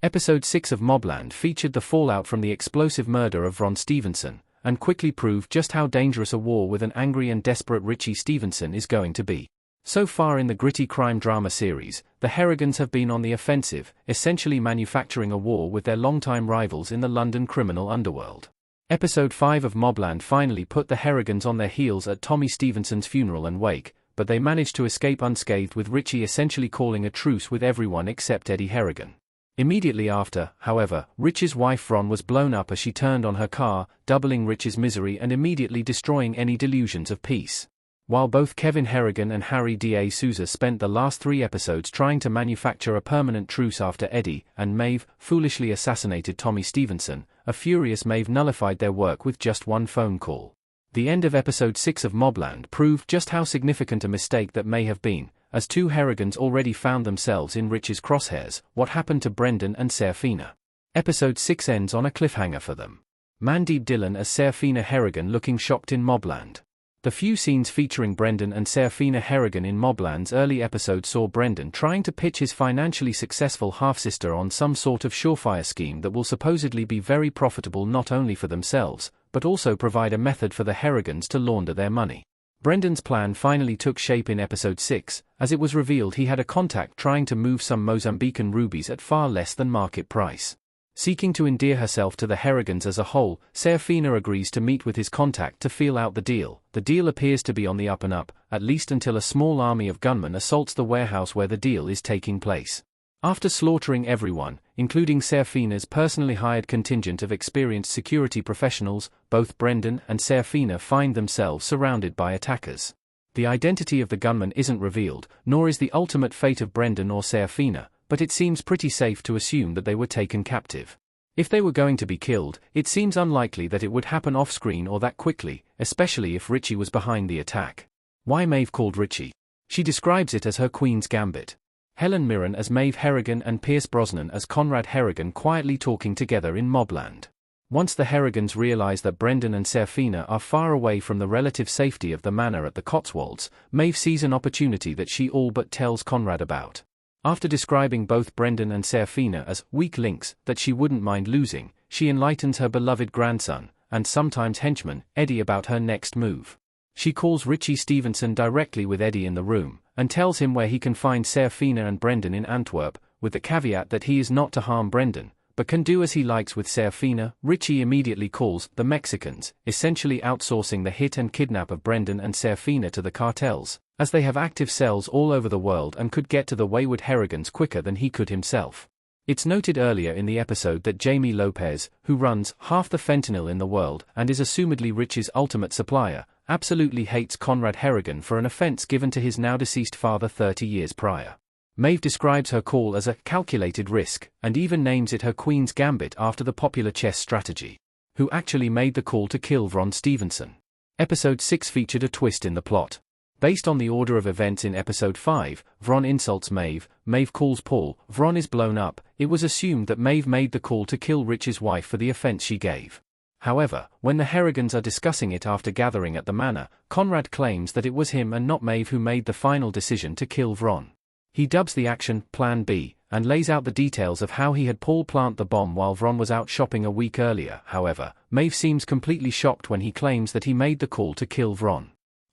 Episode 6 of MobLand featured the fallout from the explosive murder of Ron Stevenson, and quickly proved just how dangerous a war with an angry and desperate Richie Stevenson is going to be. So far in the gritty crime drama series, the Harrigans have been on the offensive, essentially manufacturing a war with their longtime rivals in the London criminal underworld. Episode 5 of MobLand finally put the Harrigans on their heels at Tommy Stevenson's funeral and wake, but they managed to escape unscathed, with Richie essentially calling a truce with everyone except Eddie Harrigan. Immediately after, however, Rich's wife Ron was blown up as she turned on her car, doubling Rich's misery and immediately destroying any delusions of peace. While both Kevin Harrigan and Harry D.A. Sousa spent the last 3 episodes trying to manufacture a permanent truce after Eddie and Maeve foolishly assassinated Tommy Stevenson, a furious Maeve nullified their work with just one phone call. The end of episode 6 of MobLand proved just how significant a mistake that may have been, as 2 Harrigans already found themselves in Rich's crosshairs. What happened to Brendan and Seraphina? Episode 6 ends on a cliffhanger for them. Mandeep Dhillon as Seraphina Harrigan looking shocked in MobLand. The few scenes featuring Brendan and Seraphina Harrigan in MobLand's early episodes saw Brendan trying to pitch his financially successful half-sister on some sort of surefire scheme that will supposedly be very profitable not only for themselves, but also provide a method for the Harrigans to launder their money. Brendan's plan finally took shape in episode 6, as it was revealed he had a contact trying to move some Mozambican rubies at far less than market price. Seeking to endear herself to the Harrigans as a whole, Seraphina agrees to meet with his contact to feel out the deal. The deal appears to be on the up and up, at least until a small army of gunmen assaults the warehouse where the deal is taking place. After slaughtering everyone, including Seraphina's personally hired contingent of experienced security professionals, both Brendan and Seraphina find themselves surrounded by attackers. The identity of the gunman isn't revealed, nor is the ultimate fate of Brendan or Seraphina, but it seems pretty safe to assume that they were taken captive. If they were going to be killed, it seems unlikely that it would happen off-screen or that quickly, especially if Richie was behind the attack. Why Maeve called Richie? She describes it as her Queen's Gambit. Helen Mirren as Maeve Harrigan and Pierce Brosnan as Conrad Harrigan quietly talking together in MobLand. Once the Harrigans realize that Brendan and Seraphina are far away from the relative safety of the manor at the Cotswolds, Maeve sees an opportunity that she all but tells Conrad about. After describing both Brendan and Seraphina as weak links that she wouldn't mind losing, she enlightens her beloved grandson, and sometimes henchman, Eddie about her next move. She calls Richie Stevenson directly with Eddie in the room, and tells him where he can find Seraphina and Brendan in Antwerp, with the caveat that he is not to harm Brendan, but can do as he likes with Seraphina. Richie immediately calls the Mexicans, essentially outsourcing the hit and kidnap of Brendan and Seraphina to the cartels, as they have active cells all over the world and could get to the wayward Harrigans quicker than he could himself. It's noted earlier in the episode that Jamie Lopez, who runs half the fentanyl in the world and is assumedly Rich's ultimate supplier, absolutely hates Conrad Harrigan for an offense given to his now-deceased father 30 years prior. Maeve describes her call as a calculated risk, and even names it her Queen's Gambit after the popular chess strategy. Who actually made the call to kill Ron Stevenson? Episode 6 featured a twist in the plot. Based on the order of events in episode 5, Vron insults Maeve, Maeve calls Paul, Vron is blown up. It was assumed that Maeve made the call to kill Rich's wife for the offense she gave. However, when the Harrigans are discussing it after gathering at the manor, Conrad claims that it was him and not Maeve who made the final decision to kill Vron. He dubs the action Plan B, and lays out the details of how he had Paul plant the bomb while Vron was out shopping a week earlier. However, Maeve seems completely shocked when he claims that he made the call to kill Vron.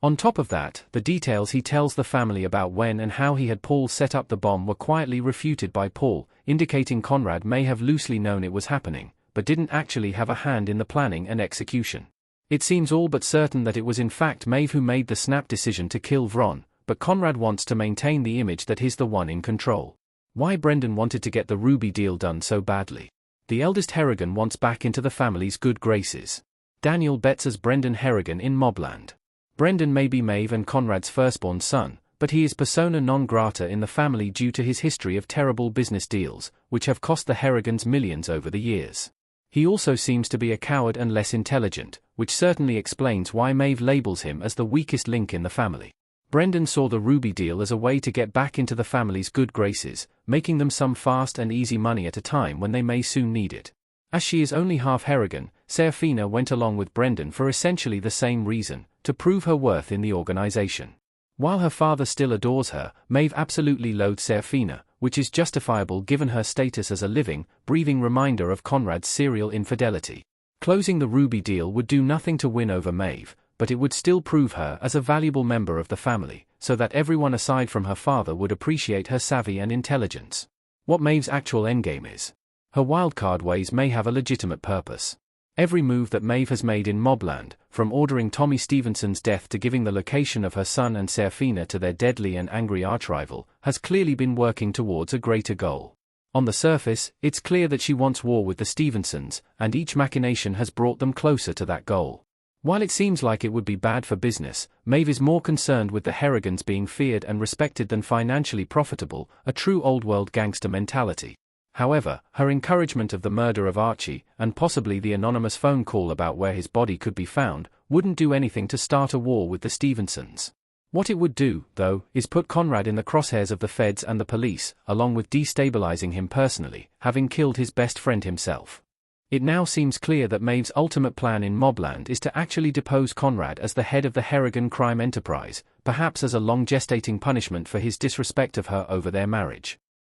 On top of that, the details he tells the family about when and how he had Paul set up the bomb were quietly refuted by Paul, indicating Conrad may have loosely known it was happening, but didn't actually have a hand in the planning and execution. It seems all but certain that it was in fact Maeve who made the snap decision to kill Vron, but Conrad wants to maintain the image that he's the one in control. Why Brendan wanted to get the Ruby deal done so badly? The eldest Harrigan wants back into the family's good graces. Daniel Betts as Brendan Harrigan in MobLand. Brendan may be Maeve and Conrad's firstborn son, but he is persona non grata in the family due to his history of terrible business deals, which have cost the Harrigans millions over the years. He also seems to be a coward and less intelligent, which certainly explains why Maeve labels him as the weakest link in the family. Brendan saw the Ruby deal as a way to get back into the family's good graces, making them some fast and easy money at a time when they may soon need it. As she is only half Harrigan, Seraphina went along with Brendan for essentially the same reason, to prove her worth in the organization. While her father still adores her, Maeve absolutely loathes Seraphina, which is justifiable given her status as a living, breathing reminder of Conrad's serial infidelity. Closing the Ruby deal would do nothing to win over Maeve, but it would still prove her as a valuable member of the family, so that everyone aside from her father would appreciate her savvy and intelligence. What Maeve's actual endgame is. Her wildcard ways may have a legitimate purpose. Every move that Maeve has made in MobLand, from ordering Tommy Stevenson's death to giving the location of her son and Seraphina to their deadly and angry archrival, has clearly been working towards a greater goal. On the surface, it's clear that she wants war with the Stevensons, and each machination has brought them closer to that goal. While it seems like it would be bad for business, Maeve is more concerned with the Harrigans being feared and respected than financially profitable, a true old-world gangster mentality. However, her encouragement of the murder of Archie, and possibly the anonymous phone call about where his body could be found, wouldn't do anything to start a war with the Stevensons. What it would do, though, is put Conrad in the crosshairs of the feds and the police, along with destabilizing him personally, having killed his best friend himself. It now seems clear that Maeve's ultimate plan in MobLand is to actually depose Conrad as the head of the Harrigan crime enterprise, perhaps as a long-gestating punishment for his disrespect of her over their marriage.